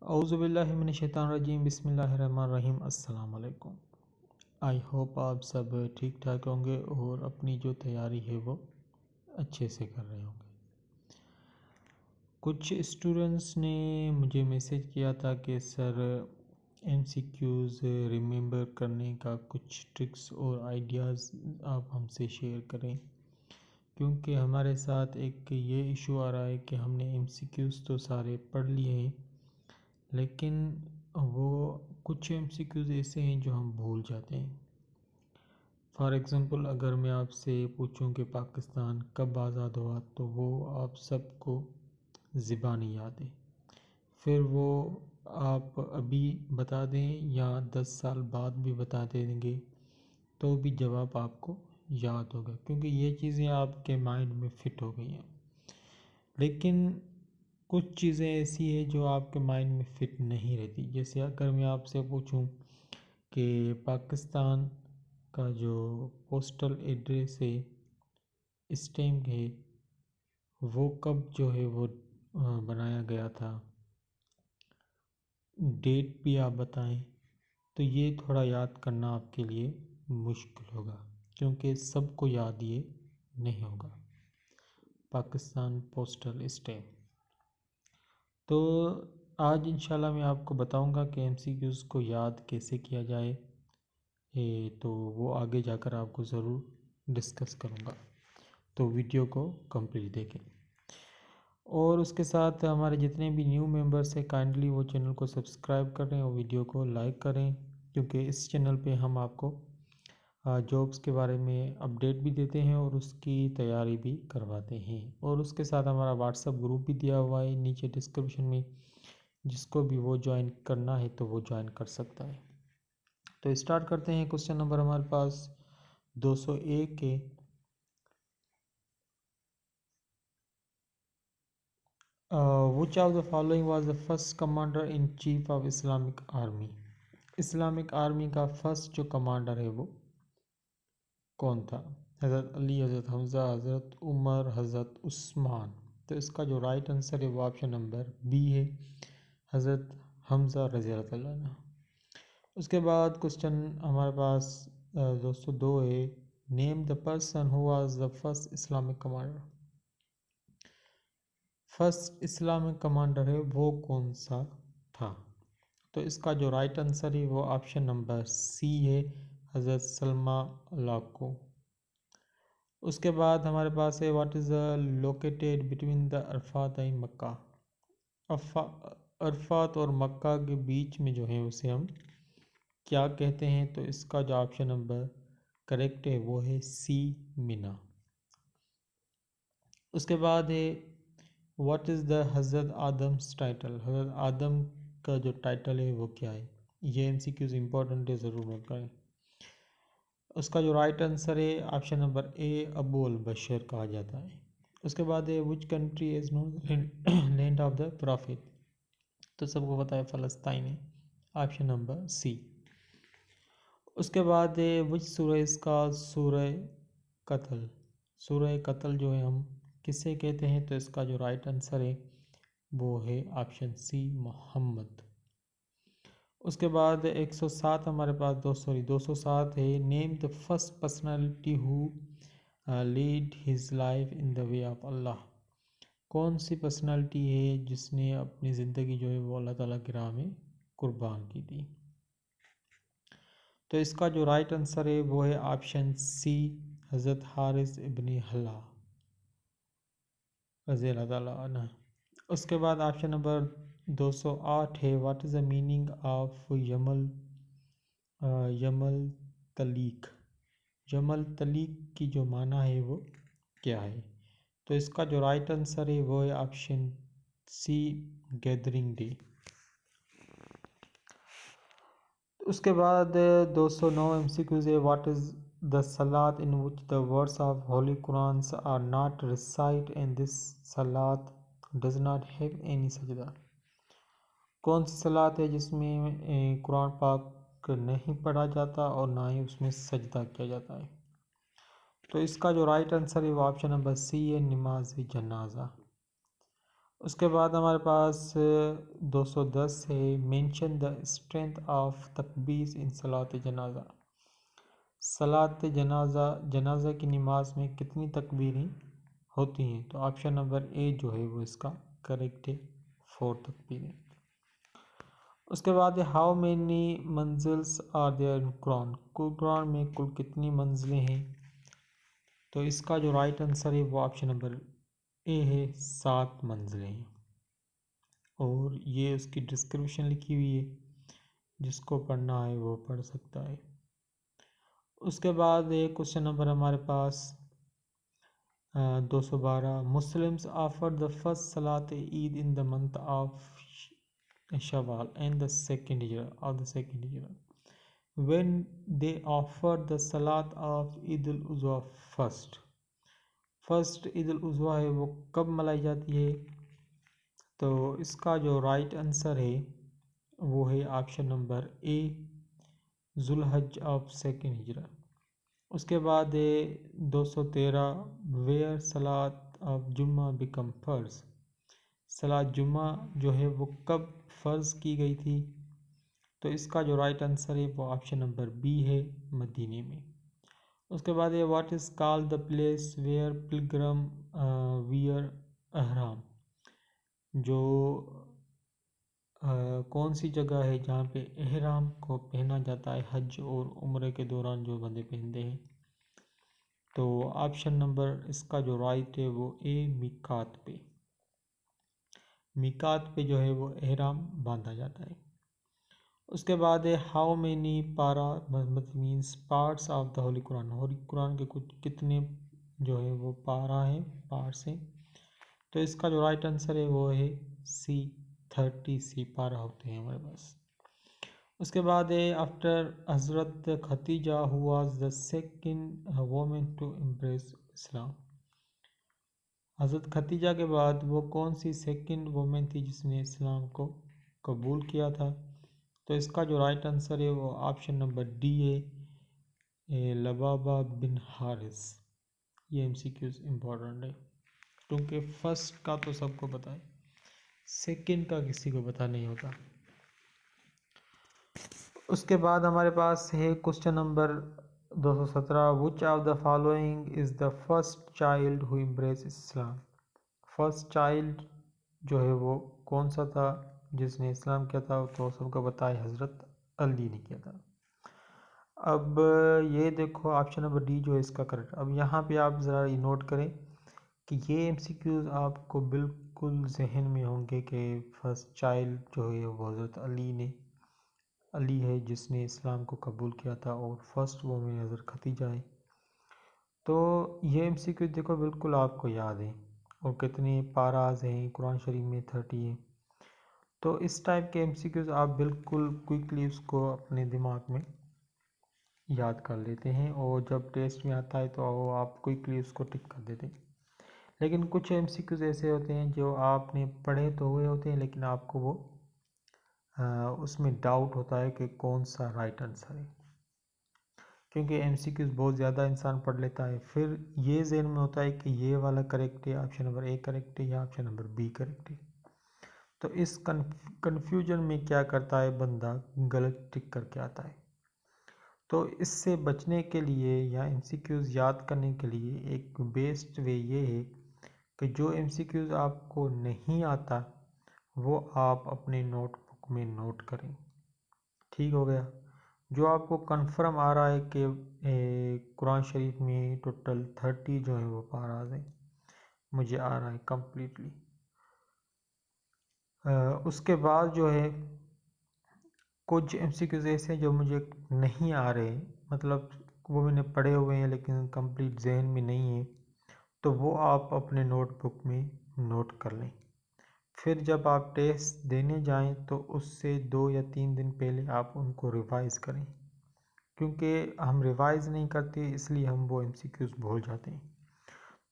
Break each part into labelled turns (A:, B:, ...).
A: औज़ुबिल्लाहिमिनश्शैतानिर्रजीम बिस्मिल्लाहिर्रहमानिर्रहीम अस्सलाम वालेकुम। आई होप आप सब ठीक ठाक होंगे और अपनी जो तैयारी है वो अच्छे से कर रहे होंगे। कुछ स्टूडेंट्स ने मुझे मैसेज किया था कि सर एमसीक्यूज़ रिमेंबर करने का कुछ ट्रिक्स और आइडियाज़ आप हमसे शेयर करें, क्योंकि हमारे साथ एक ये इशू आ रहा है कि हमने एमसीक्यूज़ तो सारे पढ़ लिए हैं, लेकिन वो कुछ एमसीक्यूज़ ऐसे हैं जो हम भूल जाते हैं। फॉर एग्ज़ाम्पल, अगर मैं आपसे पूछूं कि पाकिस्तान कब आज़ाद हुआ, तो वो आप सबको ज़बानी याद है। फिर वो आप अभी बता दें या 10 साल बाद भी बता देंगे तो भी जवाब आपको याद होगा, क्योंकि ये चीज़ें आपके माइंड में फ़िट हो गई हैं। लेकिन कुछ चीज़ें ऐसी है जो आपके माइंड में फ़िट नहीं रहती। जैसे अगर मैं आपसे पूछूं कि पाकिस्तान का जो पोस्टल एड्रेस है, स्टैम्प है, वो कब जो है वो बनाया गया था, डेट भी आप बताएं, तो ये थोड़ा याद करना आपके लिए मुश्किल होगा, क्योंकि सबको याद ये नहीं होगा। Pakistan postal stamp. तो आज इंशाल्लाह मैं आपको बताऊंगा कि एमसीक्यूज़ को याद कैसे किया जाए। तो वो आगे जाकर आपको ज़रूर डिस्कस करूंगा, तो वीडियो को कंप्लीट देखें। और उसके साथ हमारे जितने भी न्यू मेंबर्स हैं, काइंडली वो चैनल को सब्सक्राइब करें और वीडियो को लाइक करें, क्योंकि इस चैनल पे हम आपको जॉब्स के बारे में अपडेट भी देते हैं और उसकी तैयारी भी करवाते हैं। और उसके साथ हमारा व्हाट्सएप ग्रुप भी दिया हुआ है नीचे डिस्क्रिप्शन में, जिसको भी वो ज्वाइन करना है तो वो ज्वाइन कर सकता है। तो स्टार्ट करते हैं। क्वेश्चन नंबर हमारे पास 201 के which of the following was the first commander in chief of Islamic army. Islamic army का फर्स्ट जो कमांडर है वो कौन था? हज़रत अली, हज़रत हमज़ा, हज़रत उमर, हज़रत उस्मान। तो इसका जो राइट आंसर है वो ऑप्शन नंबर बी है, हज़रत हमज़ा रज़ी अल्लाह तआला अन्हु। उसके बाद क्वेश्चन हमारे पास 202 है। Name the person who was the first Islamic commander. First Islamic commander है वो कौन सा था? तो इसका जो राइट आंसर है वो ऑप्शन नंबर सी है, हज़रत सलमा लाको। उसके बाद हमारे पास है what is located between the Arafat and Mecca. Arafat और मक्का के बीच में जो है उसे हम क्या कहते हैं? तो इसका जो ऑप्शन नंबर करेक्ट है वो है सी, मिना। उसके बाद है व्हाट इज़ द हज़रत आदम्स टाइटल। हज़रत आदम का जो टाइटल है वो क्या है? ये एमसीक्यूज़ इंपॉर्टेंट है, ज़रूर नोट करें। उसका जो राइट आंसर है ऑप्शन नंबर ए, अबू अल बशर कहा जाता है। उसके बाद है which country is known land of the profit. तो सबको पता है फ़लस्तीन है, ऑप्शन नंबर सी। उसके बाद है विच सूरह इसका सूरह कत्ल। सूरह कत्ल जो है हम किसे कहते हैं? तो इसका जो राइट आंसर है वो है ऑप्शन सी, मोहम्मद। उसके बाद 107 हमारे पास 207 है। Name the first personality who lead his life in the way of Allah. कौन सी पर्सनालिटी है जिसने अपनी ज़िंदगी जो है वो अल्लाह ताला की राह में कुर्बान की थी? तो इसका जो राइट आंसर है वो है ऑप्शन सी, हज़रत हारिस इब्न हल्ला रज़ी अल्लाह ताला अन्हु। उसके बाद ऑप्शन नंबर 208 है what is the meaning of यमल तलीक। यमल तलीक की जो माना है वो क्या है? तो इसका जो राइट आंसर है वो है ऑप्शन सी, गैदरिंग डे। उसके बाद 209 एमसीक्यूज है व्हाट इज़ द सलात in which the words of holy Quran are not recite and this सलात डज नॉट हैव एनी सजदा। कौन सी सलात है जिसमें कुरान पाक नहीं पढ़ा जाता और ना ही उसमें सजदा किया जाता है? तो इसका जो राइट आंसर है वो ऑप्शन नंबर सी है, नमाज जनाजा। उसके बाद हमारे पास 210 है, मेंशन द स्ट्रेंथ ऑफ तकबीर इन सलात जनाजा। सलात जनाजा की नमाज में कितनी तकबीरें होती हैं? तो ऑप्शन नंबर ए जो है वो इसका करेक्ट है, 4 तकबीरें। उसके बाद हाउ मेनी मंजिल्स are there in Quran. Quran में कुल कितनी मंजिलें हैं? तो इसका जो राइट आंसर है वो ऑप्शन नंबर ए है, 7 मंजिलें हैं। और ये उसकी डिस्क्रिप्शन लिखी हुई है, जिसको पढ़ना है वो पढ़ सकता है। उसके बाद एक क्वेश्चन नंबर हमारे पास 212, मुस्लिम्स ऑफर द फर्स्ट सलात Eid in the month of Shawwal and the second Hijra when they offer the salat of Eid ul Zuha first Eid ul Zuha है वो कब मनाई जाती है? तो इसका जो राइट आंसर है वो है ऑप्शन नंबर ए, जुल्हज ऑफ सेकेंड हिजरा। उसके बाद है 213, वेयर सलात ऑफ जुम्मा बिकम फर्ज। सलात जुम्मा जो है वो कब फ़र्ज़ की गई थी? तो इसका जो राइट आंसर है वो ऑप्शन नंबर बी है, मदीने में। उसके बाद ये what is called the place where pilgrim wear अहराम। जो कौन सी जगह है जहाँ पे एहराम को पहना जाता है हज और उम्र के दौरान जो बंदे पहनते हैं? तो ऑप्शन नंबर इसका जो राइट है वो ए, मीकात पे जो है वो एहराम बांधा जाता है। उसके बाद है हाउ मेनी पारा means parts of the Holi Quran. Holi Quran के कुछ कितने जो है वो पारा है, पार्ट्स हैं? तो इसका जो राइट आंसर है वो है सी, 30 पारा होते हैं हमारे पास। उसके बाद है after Hazrat Khatija who was the second women to embrace Islam. Hazrat Khatija के बाद वो कौन सी सेकंड वोमेन थी जिसने इस्लाम को कबूल किया था? तो इसका जो राइट आंसर है वो ऑप्शन नंबर डी है, लबाबा बिन हारिस। ये एमसीक्यूज इम्पोर्टेंट है, क्योंकि फर्स्ट का तो सबको पता है, सेकंड का किसी को पता नहीं होता। उसके बाद हमारे पास है question number 217, which of the following is the first child who embrace Islam. First child जो है वो कौन सा था जिसने इस्लाम किया था? तो सबको पता है, हज़रत अली ने किया था। अब ये देखो ऑप्शन नंबर डी जो है इसका करेक्ट। अब यहाँ पे आप ज़रा ये नोट करें कि ये एमसीक्यूज़ आपको बिल्कुल जहन में होंगे कि फर्स्ट चाइल्ड जो है वो हज़रत अली है जिसने इस्लाम को कबूल किया था, और फर्स्ट वो में हज़रत खतीजा है। तो ये एमसीक्यू देखो बिल्कुल आपको याद है, और कितने पाराज हैं कुरान शरीफ में, 30 है। तो इस टाइप के एमसीक्यूज़ आप बिल्कुल क्विकली उसको अपने दिमाग में याद कर लेते हैं, और जब टेस्ट में आता है तो वो आप क्विकली उसको टिक कर देते हैं। लेकिन कुछ एमसीक्यूज़ ऐसे होते हैं जो आपने पढ़े तो हुए होते हैं, लेकिन आपको वो उसमें डाउट होता है कि कौन सा राइट आंसर है, क्योंकि एमसीक्यूज़ बहुत ज़्यादा इंसान पढ़ लेता है, फिर ये ज़हन में होता है कि ये वाला करेक्ट है, ऑप्शन नंबर ए करेक्ट है या ऑप्शन नंबर बी करेक्ट है। तो इस कन्फ्यूजन में क्या करता है बंदा, गलत टिक करके आता है। तो इससे बचने के लिए या एमसीक्यूज़ याद करने के लिए एक बेस्ट वे ये है कि जो एमसीक्यूज़ आपको नहीं आता वो आप अपने नोटबुक में नोट करें। ठीक हो गया? जो आपको कंफर्म आ रहा है कि कुरान शरीफ में टोटल 30 जो है वो पाराज हैं, मुझे आ रहा है कम्प्लीटली। उसके बाद जो है कुछ एमसीक्यूज़ ऐसे हैं जो मुझे नहीं आ रहे, मतलब वो मैंने पढ़े हुए हैं लेकिन कंप्लीट जहन में नहीं है, तो वो आप अपने नोटबुक में नोट कर लें। फिर जब आप टेस्ट देने जाएं तो उससे 2 या 3 दिन पहले आप उनको रिवाइज़ करें, क्योंकि हम रिवाइज़ नहीं करते इसलिए हम वो एमसीक्यूज़ भूल जाते हैं।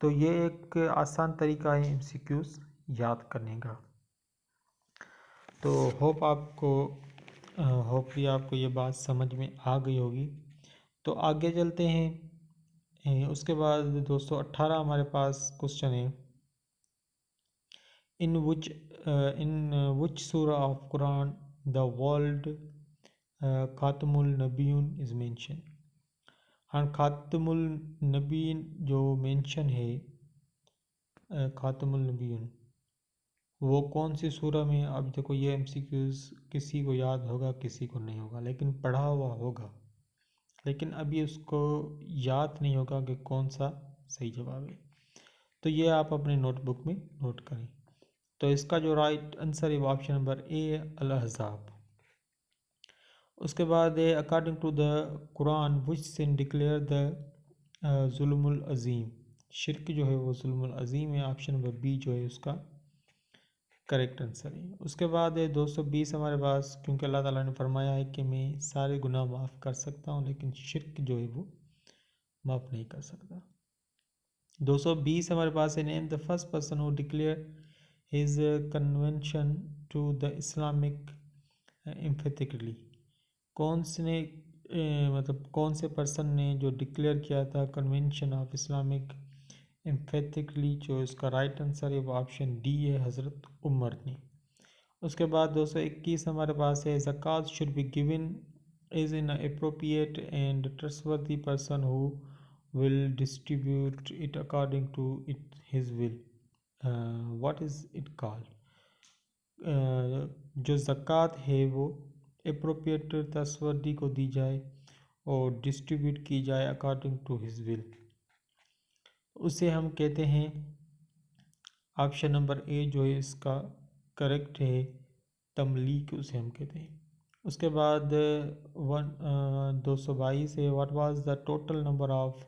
A: तो ये एक आसान तरीका है एमसीक्यूज़ याद करने का। तो होपली आपको ये बात समझ में आ गई होगी। तो आगे चलते हैं। उसके बाद 218 हमारे पास क्वेश्चन है in which surah of Quran the word Khatamul Nabiyun is mentioned. हाँ, खातमुल नबीन जो मेंशन है खातमुल नबीन वो कौन सी सूरह में। अब देखो ये एमसीक्यूज किसी को याद होगा किसी को नहीं होगा, लेकिन पढ़ा हुआ होगा, लेकिन अभी उसको याद नहीं होगा कि कौन सा सही जवाब है। तो ये आप अपने नोटबुक में नोट करें। तो इसका जो राइट आंसर है वो ऑप्शन नंबर ए अल अहज़ाब। उसके बाद है according to the Quran which sin declare the जुल्मुल अज़ीम। शिरक जो है वो जुल्मुल अज़ीम है। ऑप्शन नंबर बी जो है उसका करेक्ट आंसर है। उसके बाद है 220 हमारे पास, क्योंकि अल्लाह ताला ने फरमाया है कि मैं सारे गुनाह माफ़ कर सकता हूँ लेकिन शिरक जो है वो माफ़ नहीं कर सकता। 220 हमारे पास है name the first person who declare his convention to the Islamic emphatically. कौन से ने मतलब कौन से पर्सन ने जो डिक्लेयर किया था कन्वेंशन ऑफ इस्लामिक एम्फेटिकली। जो इसका राइट आंसर है वो ऑप्शन डी है, हज़रत उमर ने। उसके बाद 221 हमारे पास है ज़कात should be given is in appropriate and trustworthy person who will distribute it according to it his will. What is it called. जो ज़कात है वो अप्रोप्रिएट ट्रस्टवर्दी को दी जाए और डिस्ट्रीब्यूट की जाए अकॉर्डिंग टू हिज विल, उसे हम कहते हैं ऑप्शन नंबर ए जो है इसका करेक्ट है, तमलीक उसे हम कहते हैं। उसके बाद 222 है what was the total number of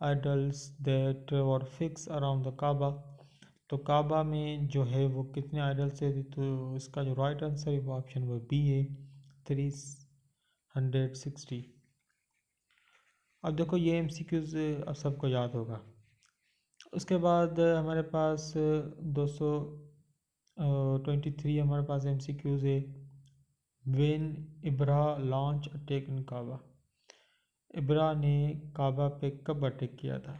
A: idols that were fix around the Kaaba. तो काबा में जो है वो कितने आइडल्स है। तो इसका जो राइट आंसर है वो ऑप्शन नंबर बी है, 360। अब देखो ये एमसीक्यूज अब सबको याद होगा। उसके बाद हमारे पास 223 हमारे पास एमसीक्यूज है व्हेन इब्रा लॉन्च अटैक इन काबा। इब्रा ने काबा पे कब अटैक किया था।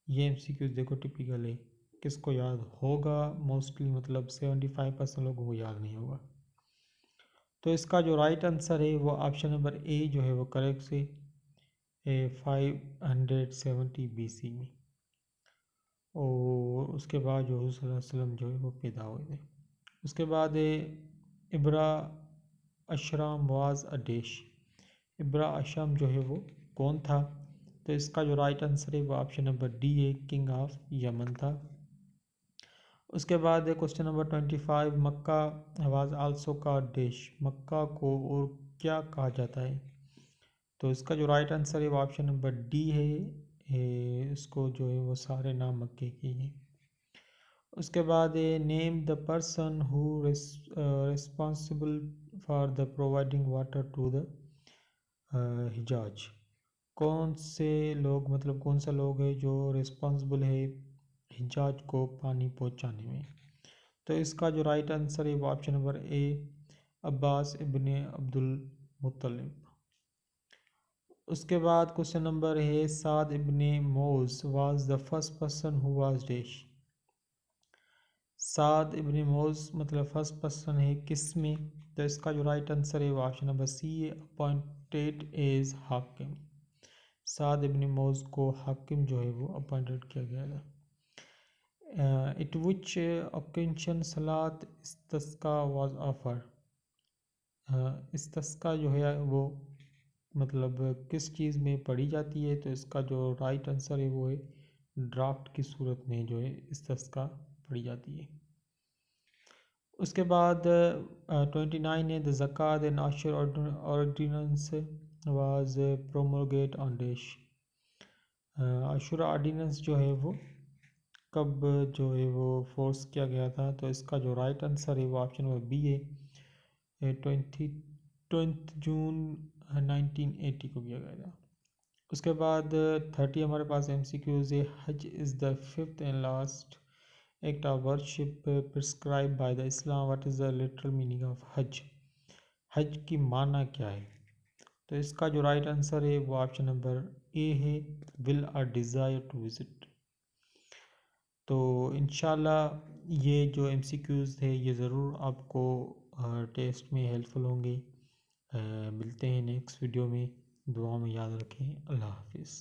A: ये एमसीक्यूज देखो टिपिकल है, किसको याद होगा। मोस्टली मतलब 75% लोगों को याद नहीं होगा। तो इसका जो राइट आंसर है वो ऑप्शन नंबर ए जो है वो करेक्ट से 570 BC में। और उसके बाद जो वसल्लम जो है वो पैदा हुए थे। उसके बाद इब्रा अशराम वाज अ डैश। इब्रा अशम जो है वो कौन था। तो इसका जो राइट आंसर है वो ऑप्शन नंबर डी है, किंग ऑफ यमन था। उसके बाद question number 25 Mecca was also का डैश। मक्का को और क्या कहा जाता है। तो इसका जो राइट आंसर है वो ऑप्शन नंबर डी है, इसको जो है वो सारे नाम मक्के के हैं। उसके बाद name the person who responsible for the providing water to the Hijaz. कौन से लोग मतलब कौन सा लोग है जो रिस्पॉन्सिबल है हिजाज को पानी पहुंचाने में। तो इसका जो राइट आंसर है वो option number A, Abbas ibne Abdul Muttalib. उसके बाद क्वेश्चन नंबर है Saad ibne Moaz was the first person who was dash. Saad ibne Moaz मतलब फर्स्ट पर्सन है किस में। तो इसका जो राइट आंसर है वो ऑप्शन नंबर सी है, अपॉइंटेड एज हाकिम। साद इब्ने मोज को हाकिम जो है वो अपॉइंटेड किया गया था। It which occasion Salat इस्तिस्का was offer. इस्तिस्का जो है वो मतलब किस चीज़ में पढ़ी जाती है। तो इसका जो राइट आंसर है वो है ड्राफ्ट की सूरत में जो है इस्तिस्का पढ़ी जाती है। उसके बाद 29 है द ज़कात एंड आशर ordinance was promulgate on dash. आशुरा ऑर्डिनेंस जो है वो कब जो है वो फोर्स किया गया था। तो इसका जो राइट आंसर है वो ऑप्शन नंबर बी है, 20 जून 1980 को किया गया था। उसके बाद 30 हमारे पास MCQs है हज is the fifth and last act of worship prescribe by the Islam. What is the literal meaning of हज। हज की माना क्या है। तो इसका जो राइट आंसर है वो ऑप्शन नंबर ए है, विल और डिज़ायर टू विजिट। तो इंशाल्लाह ये जो MCQs थे ये ज़रूर आपको टेस्ट में हेल्पफुल होंगे। मिलते हैं नेक्स्ट वीडियो में। दुआ में याद रखें। अल्लाह हाफिज़।